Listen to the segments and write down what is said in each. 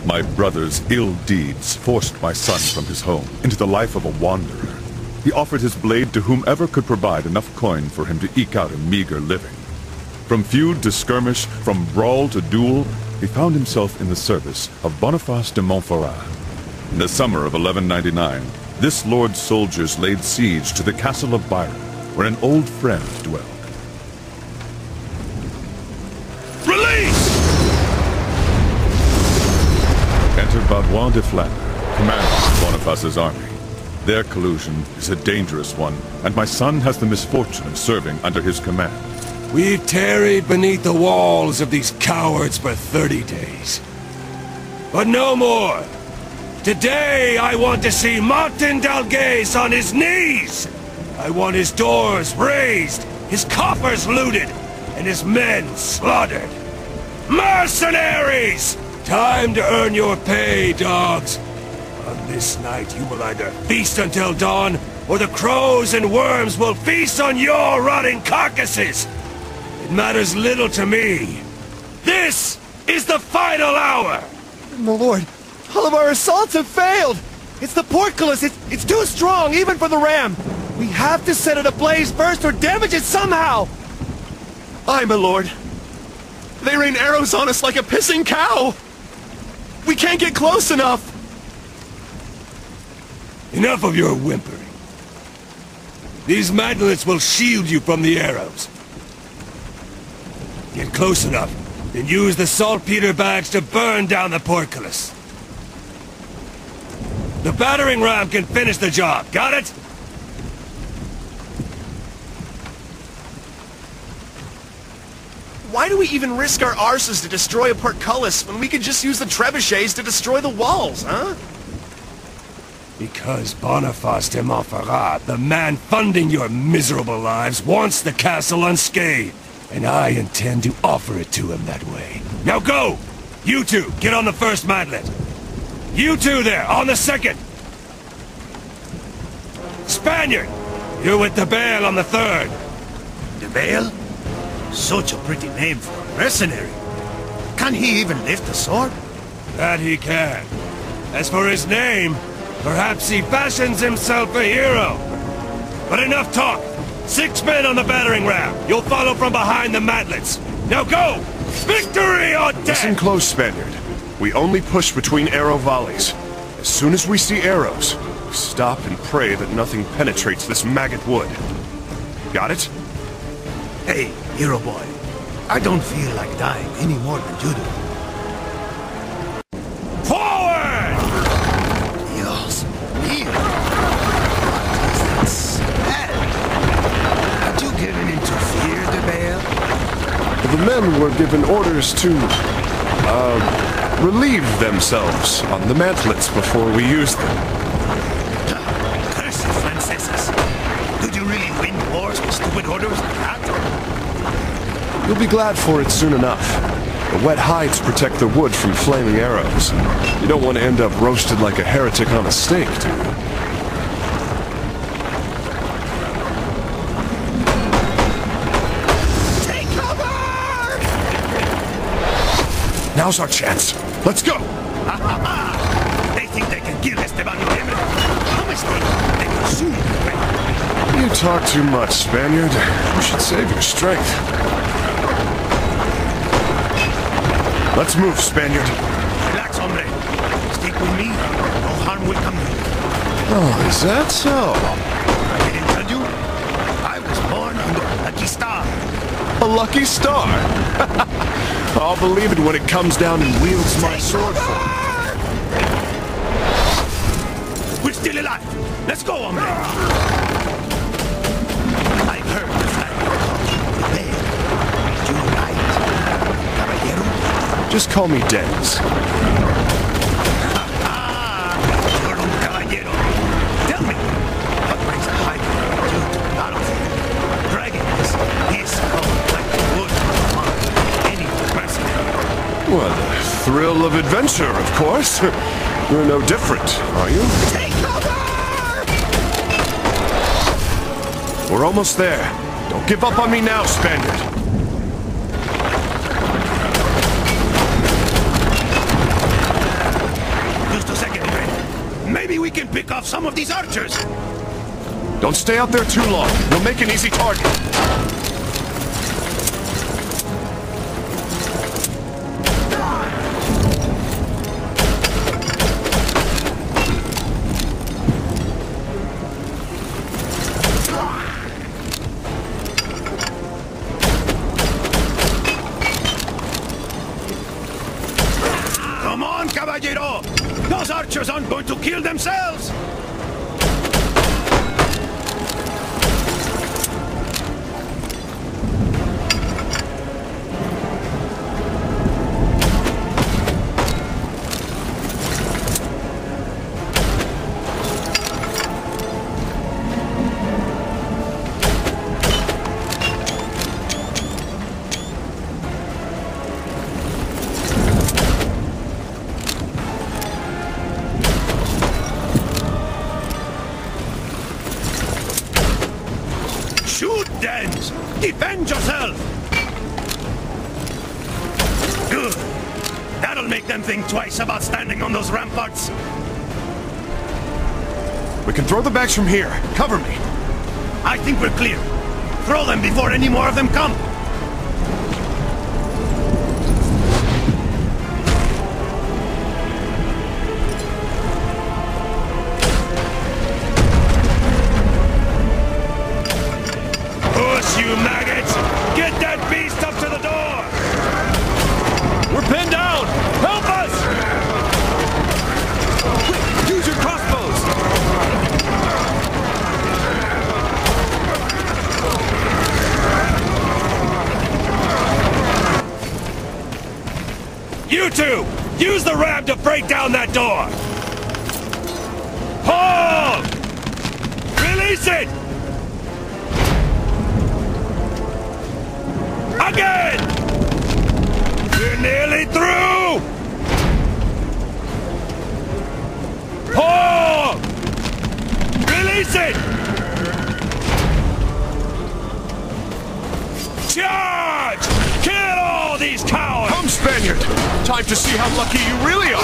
My brother's ill deeds forced my son from his home into the life of a wanderer. He offered his blade to whomever could provide enough coin for him to eke out a meager living. From feud to skirmish, from brawl to duel, he found himself in the service of Boniface de Montferrat. In the summer of 1199, this lord's soldiers laid siege to the castle of Byron, where an old friend dwelled. Release! Enter Baudoin de Flandre, commander of Boniface's army. Their collusion is a dangerous one, and my son has the misfortune of serving under his command. We've tarried beneath the walls of these cowards for 30 days. But no more! Today I want to see Martin Dalgais on his knees! I want his doors razed, his coffers looted, and his men slaughtered. Mercenaries! Time to earn your pay, dogs! On this night you will either feast until dawn, or the crows and worms will feast on your rotting carcasses! It matters little to me. This is the final hour! My lord, all of our assaults have failed! It's the portcullis! It's too strong, even for the ram! We have to set it ablaze first or damage it somehow! Aye, my lord. They rain arrows on us like a pissing cow! We can't get close enough! Enough of your whimpering. These mantlets will shield you from the arrows. Get close enough, then use the saltpeter bags to burn down the portcullis. The battering ram can finish the job, got it? Why do we even risk our arses to destroy a portcullis when we could just use the trebuchets to destroy the walls, huh? Because Boniface de Montferrat, the man funding your miserable lives, wants the castle unscathed. And I intend to offer it to him that way. Now go! You two, get on the first mantlet. You two there, on the second. Spaniard, you're with the Bale on the third. The Bale? Such a pretty name for a mercenary. Can he even lift a sword? That he can. As for his name, perhaps he fashions himself a hero. But enough talk. 6 men on the battering ram. You'll follow from behind the mantlets. Now go! Victory or death! Listen close, Spaniard. We only push between arrow volleys. As soon as we see arrows, we stop and pray that nothing penetrates this maggot wood. Got it? Hey, hero boy. I don't feel like dying any more than you do. Forward! Dios mío. What is that smell? Had you given in to fear the Bale? The men were given orders to, relieve themselves on the mantlets before we used them. Cursed Franceses. Did you really win wars with stupid orders like that? You'll be glad for it soon enough. The wet hides protect the wood from flaming arrows. You don't want to end up roasted like a heretic on a stake, do you? Take cover! Now's our chance. Let's go! They think they can kill Esteban Noebre. How mistake? They will soon be ready. You talk too much, Spaniard. You should save your strength. Let's move, Spaniard. Relax, hombre. Stick with me. No harm will come to you. Oh, is that so? I didn't tell you. I was born under a lucky star. A lucky star? I'll believe it when it comes down and wields my sword for me. We're still alive. Let's go, hombre. I've heard the flag called the Bale. You right, caballero? Just call me Denz. You're un caballero. Tell me, what brings a highway to the battlefield? Dragons is cold like the wood on any mercenary. Well, the thrill of adventure, of course. You're no different, are you? Take cover! We're almost there. Don't give up on me now, Spaniard. can pick off some of these archers. Don't stay out there too long. You'll make an easy target. Come on, caballero! Those archers aren't going to kill themselves! Shoot, Dens! Defend yourself! Good. That'll make them think twice about standing on those ramparts. We can throw the bags from here. Cover me. I think we're clear. Throw them before any more of them come. Push, you maggots! Get that beast up to the door! We're pinned down! Help us! Quick, use your crossbows! You two! Use the ram to break down that door! Hold! Release it! Again! We're nearly through! Hold! Release it! Charge! Kill all these cowards! Come, Spaniard! Time to see how lucky you really are!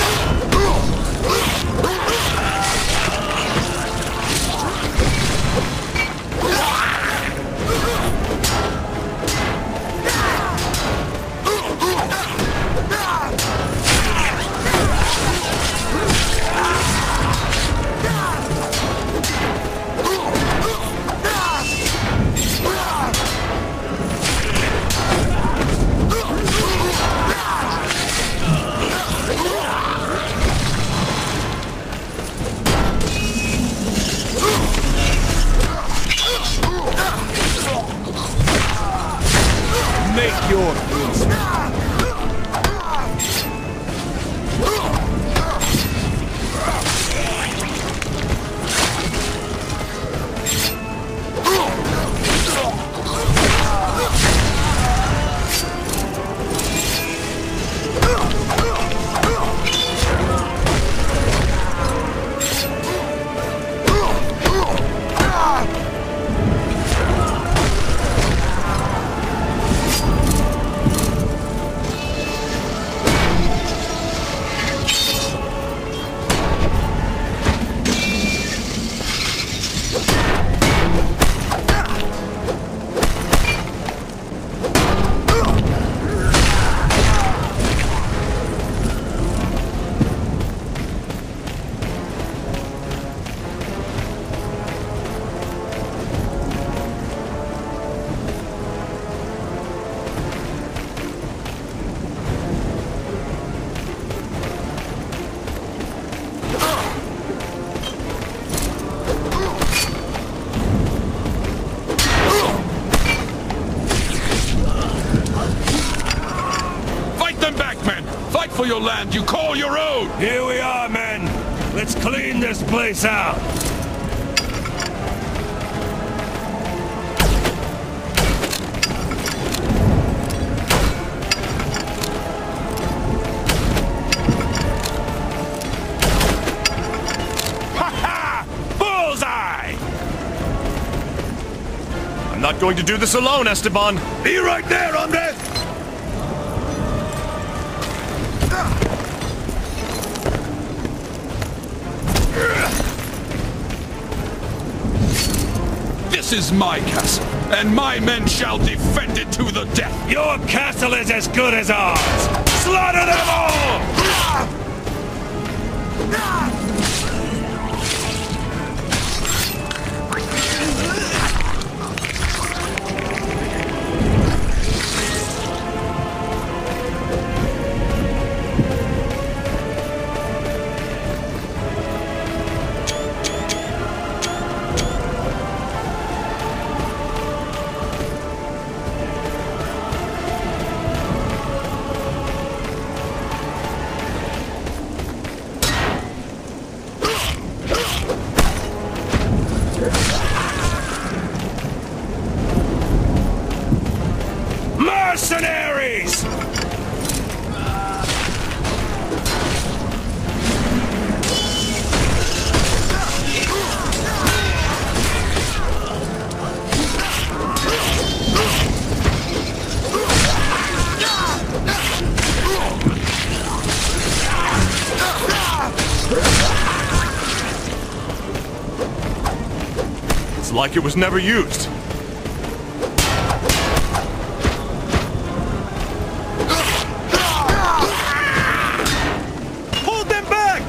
Make your peace. For your land you call your own! Here we are, men! Let's clean this place out! Ha-ha! Bullseye! I'm not going to do this alone, Esteban. Be right there, hombre! This is my castle, and my men shall defend it to the death. Your castle is as good as ours! Slaughter them all! Mercenaries! It's like it was never used. Hold them back!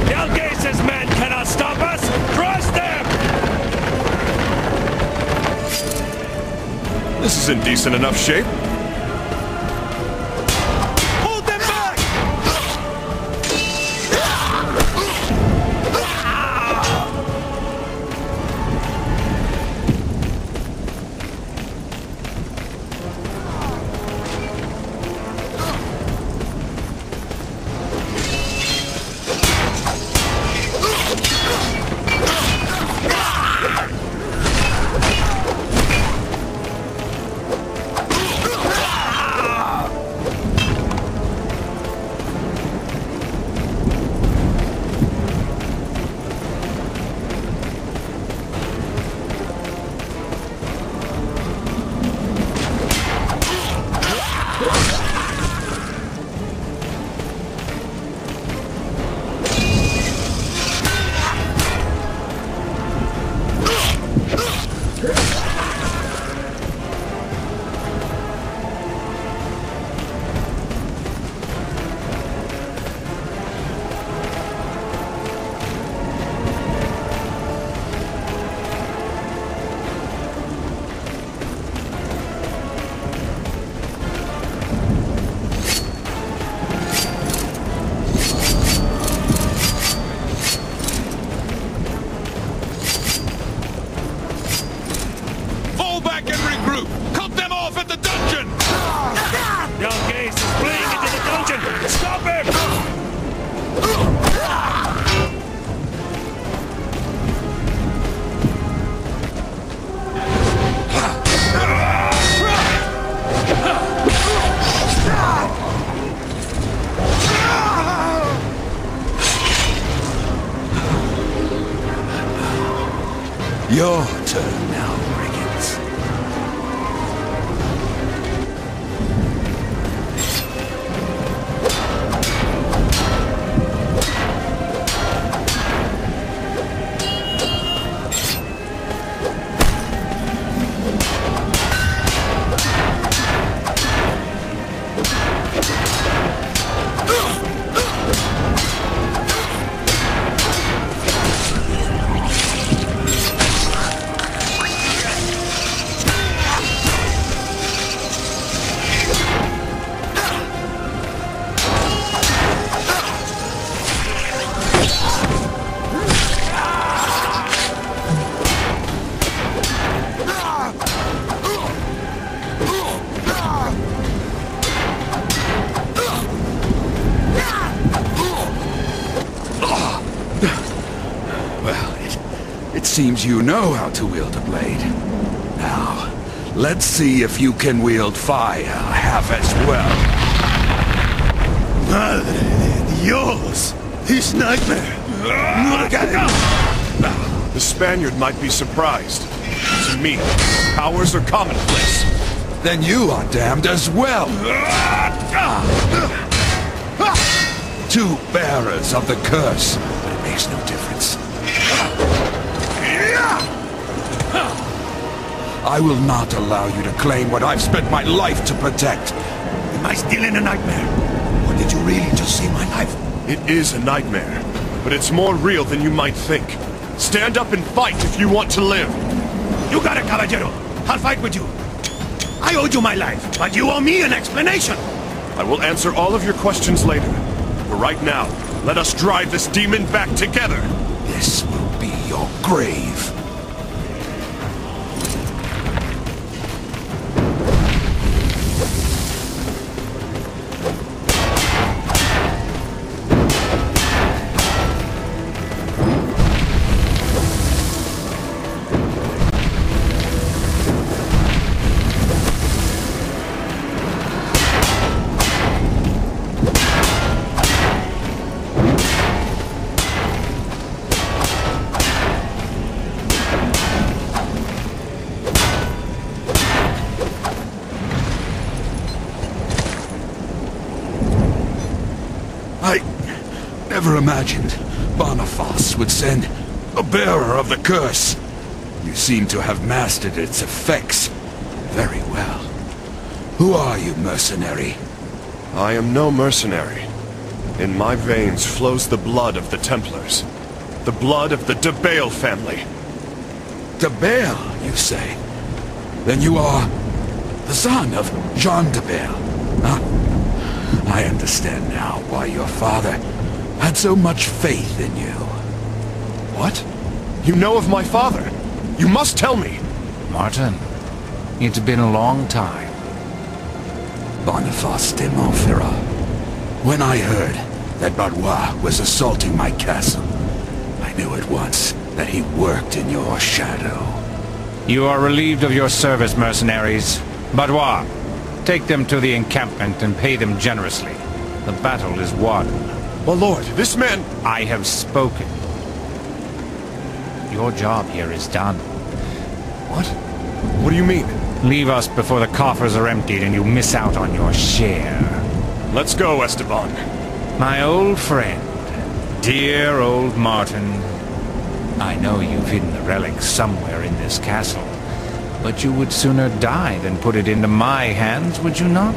Dalgase's men cannot stop us! Crush them! This is in decent enough shape. Hold them back! Fall back and regroup! Cut them off at the dungeon! Dalgase is fleeing into the dungeon! Stop him! Your turn now, brigands. Seems you know how to wield a blade. Now, let's see if you can wield fire half as well. Madre de Dios! This nightmare! The Spaniard might be surprised. To me, powers are commonplace. Then you are damned as well. Two bearers of the curse, but it makes no difference. I will not allow you to claim what I've spent my life to protect. Am I still in a nightmare? Or did you really just save my life? It is a nightmare, but it's more real than you might think. Stand up and fight if you want to live. You got it, caballero. I'll fight with you. I owed you my life, but you owe me an explanation. I will answer all of your questions later. For right now, let us drive this demon back together. This will be your grave. I never imagined Boniface would send a bearer of the curse. You seem to have mastered its effects very well. Who are you, mercenary? I am no mercenary. In my veins flows the blood of the Templars. The blood of the de Bale family. De Bale, you say? Then you are the son of Jean de Bale, huh? I understand now why your father had so much faith in you. What? You know of my father? You must tell me! Martin, it's been a long time. Boniface de Montferrat. When I heard that Barrois was assaulting my castle, I knew at once that he worked in your shadow. You are relieved of your service, mercenaries. Barrois, take them to the encampment and pay them generously. The battle is won. My lord, this man... I have spoken. Your job here is done. What? What do you mean? Leave us before the coffers are emptied and you miss out on your share. Let's go, Esteban. My old friend, dear old Martin. I know you've hidden the relic somewhere in this castle, but you would sooner die than put it into my hands, would you not?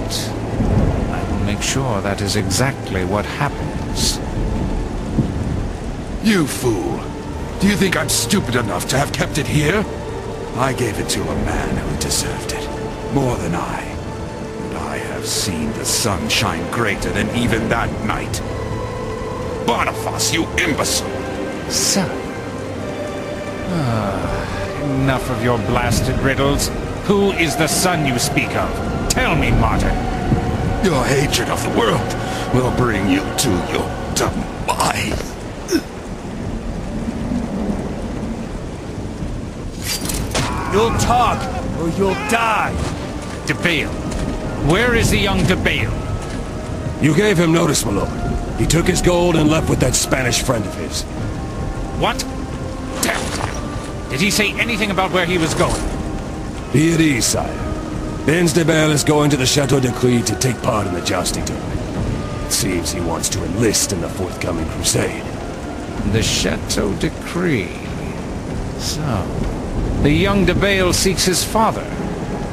I will make sure that is exactly what happens. You fool! Do you think I'm stupid enough to have kept it here? I gave it to a man who deserved it, more than I. And I have seen the sun shine greater than even that night. Boniface, you imbecile! Son. Enough of your blasted riddles. Who is the son you speak of? Tell me, Martin. Your hatred of the world will bring you to your demise. You'll talk, or you'll die. De Bale. Where is the young De Bale? You gave him notice, my lord. He took his gold and left with that Spanish friend of his. What? Damn it. Did he say anything about where he was going? Be at ease, sire. Benz de Bale is going to the Chateau de Crie to take part in the jousting tournament. It seems he wants to enlist in the forthcoming crusade. The Chateau de Crie. So, the young De Bale seeks his father,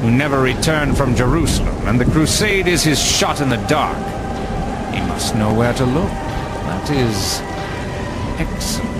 who never returned from Jerusalem, and the crusade is his shot in the dark. He must know where to look. That is excellent.